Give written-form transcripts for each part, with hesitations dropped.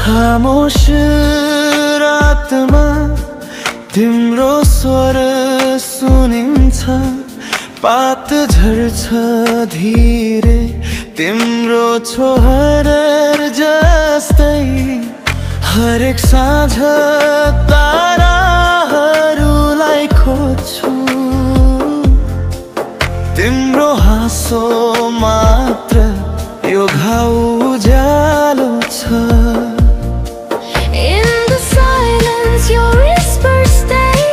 खामोश रातमा तिम्रो स्वर सुनिन्छ, पात झर्छ धीरे तिम्रो छोहर जस्तै। हरेक साँझ ताराहरूलाई खोज्छु, तिम्रो हाँसो मात्र यो घाउ उज्यालो छ। In the silence your whispers stay,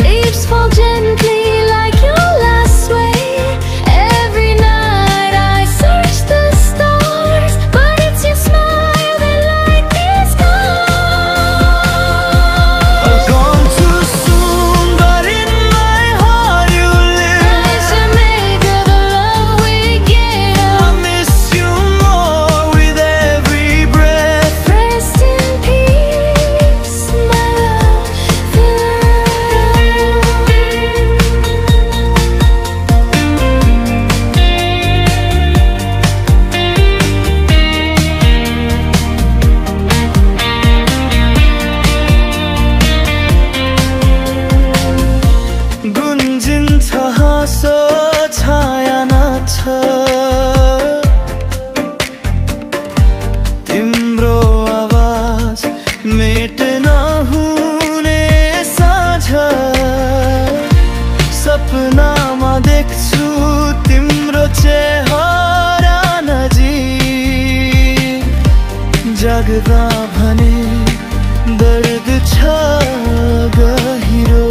leaves fall gently like your last sway. Every night I search the stars, but it's your smile that light the sky. I've gone too soon, but in my heart you live. I should make of the love we get. I miss you more with every breath. Rest in peace, my love. गुन्जिन्छ हाँसो छाया नाच्छ, तिम्रो आवाज मेट्न हुने साँझ। सपनामा देख्छु तिम्रो चेहरा नजिक, जाग्दा भने दर्द छ गहिरो।